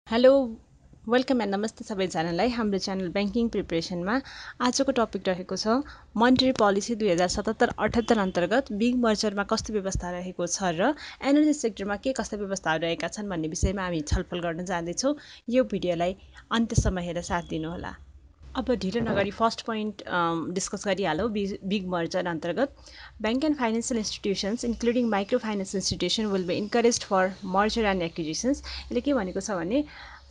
Hello welcome and नमस्ते सबैजनालाई हाम्रो च्यानल ब्याङ्किङ प्रिपरेसनमा आजको टपिक रहेको छ मोनेटरी पोलिसी 2077-78 अन्तर्गत बिग मर्जरमा कस्तो व्यवस्था रहेको छ र एनर्जी सेक्टरमा के कस्ता व्यवस्थाहरू रहेका छन् भन्ने विषयमा हामी छलफल गर्न जाँदैछौँ। यो भिडियोलाई अन्त्यसम्म हेरेर साथ दिनुहोला। अब ढिलो नगरी फर्स्ट पोइन्ट डिस्कस गरिहालौँ। बिग मर्जर अन्तर्गत bank and financial institutions including micro finance institution will be encourage for merger and acquisitions. यसले के भनेको छ भने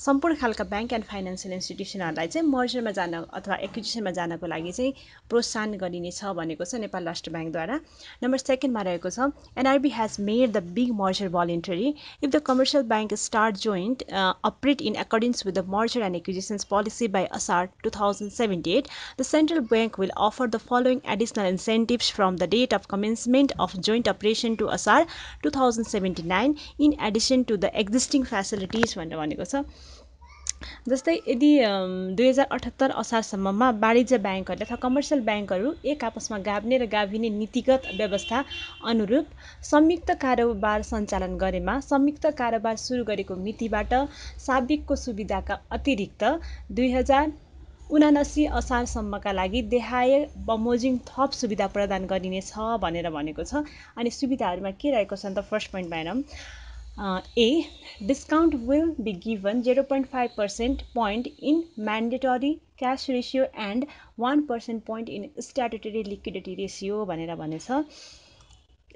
सम्पूर्ण खालका ब्याङ्क एन्ड फाइनेन्सियल इन्स्टिट्युसनहरूलाई चाहिँ मर्जरमा जान अथवा एक्विजिसनमा जानको लागि चाहिँ प्रोत्साहन गरिनेछ भनेको छ नेपाल राष्ट्र ब्याङ्कद्वारा। नम्बर सेकेन्डमा रहेको छ NRB has made the big merger voluntary if the commercial bank start joint operate in accordance with the merger and acquisitions policy by ASAR 2078, the central bank will offer the following additional incentives from the date of commencement of joint operation to ASAR 2079 in addition to the existing facilities भनेको छ। जस्तै यदि 2078 असारसम्ममा वाणिज्य ब्याङ्कहरूले अथवा commercial ब्याङ्कहरू एक आपसमा गाभ्ने र गाभिने नीतिगत व्यवस्था अनुरूप संयुक्त कारोबार सञ्चालन गरेमा संयुक्त कारोबार सुरु गरेको मितिबाट साबिकको सुविधाका अतिरिक्त 2079 असारसम्मका लागि देहाय बमोजिम थप सुविधा प्रदान गरिनेछ भनेको छ। अनि सुविधाहरूमा के रहेको छ त फर्स्ट पोइन्टमा हेरौँ। A. Discount will be given 0.5% point in mandatory cash ratio and 1% point in statutory liquidity ratio भनेछ।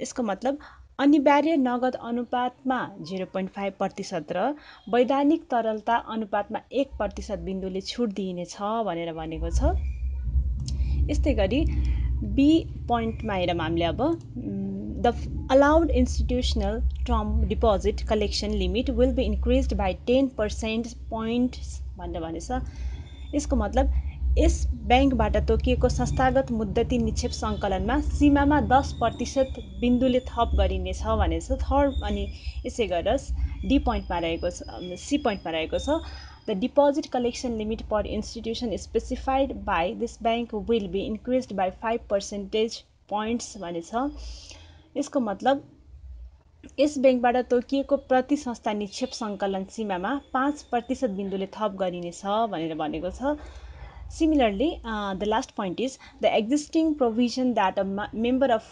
यसको मतलब अनिवार्य नगद अनुपातमा 0.5% र वैधानिक तरलता अनुपातमा 1% बिन्दुले छुट दिइनेछ भनेको छ। यस्तै गरी बी पोइन्टमा हेरौँ हामीले अब the allowed institutional term deposit collection limit will be increased by 10% points भनेछ। यसको मतलब यस ब्याङ्कबाट तोकिएको संस्थागत मुद्दती निक्षेप सङ्कलनमा सीमामा 10% बिन्दुले थप गरिनेछ भनेछ। थर्ड अनि यसै गरेर डी पोइन्टमा रहेको छ सी पोइन्टमा रहेको छ The deposit collection limit per institution specified by this bank will be increased by 5 percentage points भनेछ। यसको मतलब यस ब्याङ्कबाट तोकिएको प्रति संस्था निक्षेप सङ्कलन सीमामा 5% बिन्दुले थप गरिनेछ भनेको छ। Similarly, the last point is the existing provision that a member of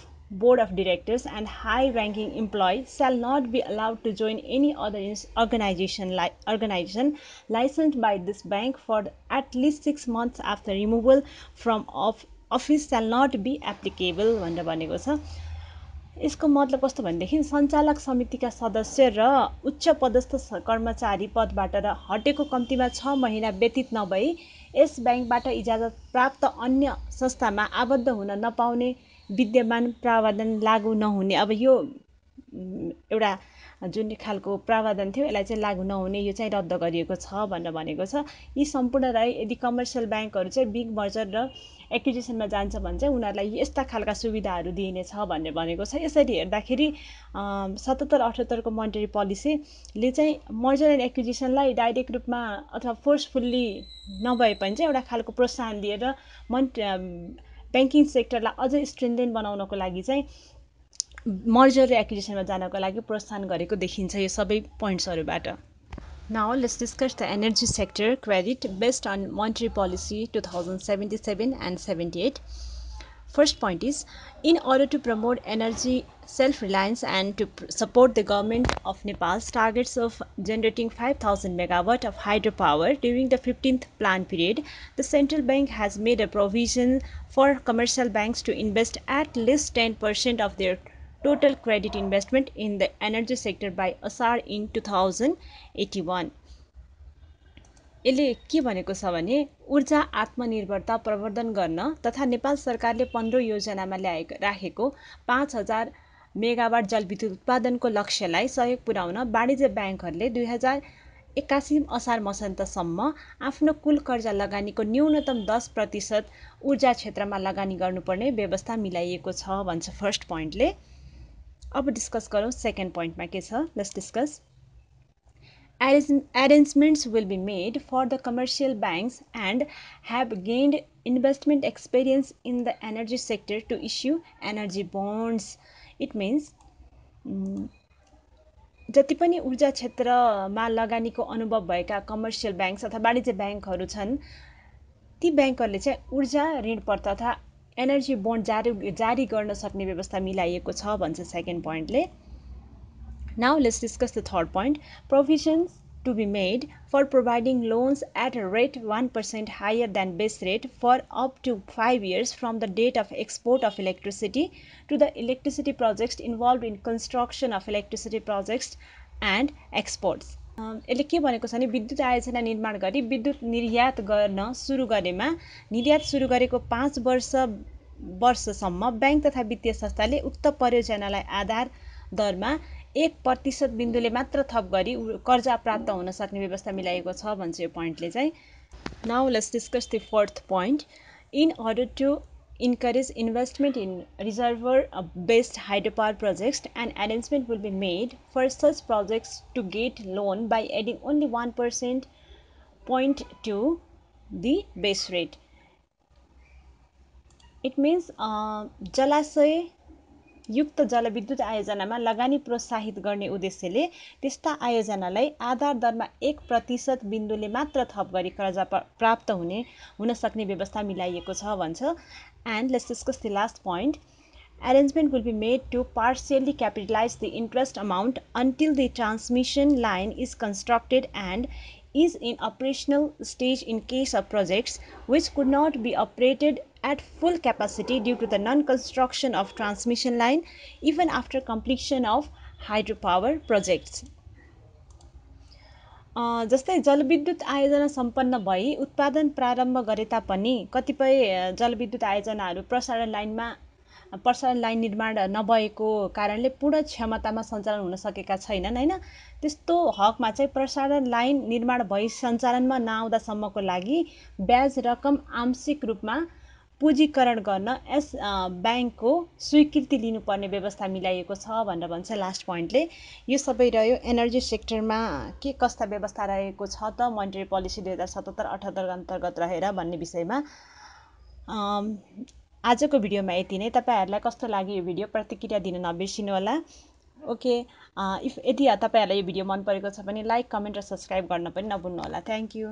board of directors and high-ranking employee shall not be allowed to join any other organization licensed by this bank for at least 6 months after removal from office shall not be applicable भनेको छ। यसको मतलब कस्तो भनेदेखि सञ्चालक समितिका सदस्य र उच्च पदस्थ कर्मचारी पदबाट र हटेको कम्तीमा 6 महिना व्यतीत नभई यस ब्याङ्कबाट इजाजत प्राप्त अन्य संस्थामा आबद्ध हुन नपाउने विद्यमान प्रावधान लागू नहुने। अब यो एउटा जुन खालको प्रावधान थियो यसलाई चाहिँ लागू नहुने यो चाहिँ रद्द गरिएको छ भनेको छ। यी सम्पूर्ण रहे यदि कमर्सियल ब्याङ्कहरू चाहिँ बिग मर्जर र एक्विजिसनमा जान्छ भने चाहिँ उनीहरूलाई यस्ता खालका सुविधाहरू दिइनेछ भनेको छ। यसरी हेर्दाखेरि 77-78 को मोनेटरी पोलिसीले चाहिँ मर्जर एन्ड एक्विजिसनलाई डाइरेक्ट रूपमा अथवा फोर्सफुल्ली नभए पनि चाहिँ एउटा खालको प्रोत्साहन दिएर ब्याङ्किङ सेक्टरलाई अझै स्ट्रेन्थेन बनाउनको लागि चाहिँ मर्जर र एक्विजिसनमा जानको लागि प्रोत्साहन गरेको देखिन्छ यो सबै पोइन्ट्सहरूबाट। Now let's discuss the energy sector credit based on monetary policy 2077 and 78. First point is, in order to promote energy self-reliance and to support the government of Nepal's targets of generating 5,000 megawatt of hydropower during the 15th plan period, the central bank has made a provision for commercial banks to invest at least 10% of their total credit investment in the energy sector by ASAR in 2081. यसले के भनेको छ भने ऊर्जा आत्मनिर्भरता प्रवर्धन गर्न तथा नेपाल सरकारले 15 योजनामा राखेको 5,000 मेगावाट जलविद्युत उत्पादनको लक्ष्यलाई सहयोग पुर्याउन वाणिज्य ब्याङ्कहरूले 2081 असार मसान्तसम्म आफ्नो कुल कर्जा लगानीको न्यूनतम 10% ऊर्जा क्षेत्रमा लगानी गर्नुपर्ने व्यवस्था मिलाइएको छ भन्छ फर्स्ट पोइन्टले। अब डिस्कस गरौँ सेकेन्ड पोइन्टमा के छ। Let's discuss. Arrangements will be made for the commercial banks and have gained investment experience in the energy sector to issue energy bonds. It means जति पनि ऊर्जा क्षेत्रमा लगानीको अनुभव भएका कमर्सियल ब्याङ्क अथवा वाणिज्य ब्याङ्कहरू छन् ती ब्याङ्कहरूले चाहिँ ऊर्जा ऋण तथा एनर्जी बोन्ड जारी गर्न सक्ने व्यवस्था मिलाइएको छ भन्छ second पोइन्टले। Now let's discuss the third point. Provisions to be made for providing loans at a rate 1% higher than base rate for up to 5 years from the date of export of electricity to the electricity projects involved in construction of electricity projects and exports. यसले के भनेको छ भने विद्युत आयोजना निर्माण गरी विद्युत निर्यात गर्न सुरु गरेमा निर्यात सुरु गरेको 5 वर्षसम्म ब्याङ्क तथा वित्तीय संस्थाले उक्त परियोजनालाई आधार दरमा 1% बिन्दुले मात्र थप गरी कर्जा प्राप्त हुन सक्ने व्यवस्था मिलाएको छ भन्छ यो पोइन्टले चाहिँ। Now let's discuss the fourth point. In order to encourage investment in reservoir-based hydropower projects, an arrangement will be made for such projects to get loan by adding only 1% point to the base rate. It means जलाशय युक्त जलविद्युत आयोजनामा लगानी प्रोत्साहित गर्ने उद्देश्यले त्यस्ता आयोजनालाई आधार दरमा 1% बिन्दुले मात्र थप गरी कर्जा प्राप्त हुन सक्ने व्यवस्था मिलाइएको छ भन्छ। And let's discuss the last point. Arrangement will be made to partially capitalize the interest amount until the transmission line is constructed and is in operational stage in case of projects which could not be operated at full capacity due to the non-construction of transmission line even after completion of hydropower projects. जस्तै जलविद्युत आयोजना सम्पन्न भई उत्पादन प्रारम्भ गरे तापनि कतिपय जलविद्युत आयोजनाहरू प्रसारण लाइन निर्माण नभएको कारणले पूर्ण क्षमतामा सञ्चालन हुन सकेका छैनन् हैन। त्यस्तो हकमा चाहिँ प्रसारण लाइन निर्माण भई सञ्चालनमा नआउँदासम्मको लागि ब्याज रकम आंशिक रूपमा पुँजीकरण गर्न यस ब्याङ्कको स्वीकृति लिनुपर्ने व्यवस्था मिलाइएको छ भनेर भन्छ लास्ट पोइन्टले। यो सबै रह्यो एनर्जी सेक्टरमा के कस्ता व्यवस्था रहेको छ त मोनेटरी पोलिसी 2077-78 अन्तर्गत रहेर भन्ने विषयमा। आजको भिडियोमा यति नै। तपाईहरुलाई कस्तो लाग्यो यो भिडियो प्रतिक्रिया दिन नबिर्सिनु होला। ओके, यदि तपाईहरुलाई यो भिडियो मन परेको छ भने लाइक, कमेन्ट र सब्स्क्राइब गर्न पनि नभुल्नु होला। Thank you.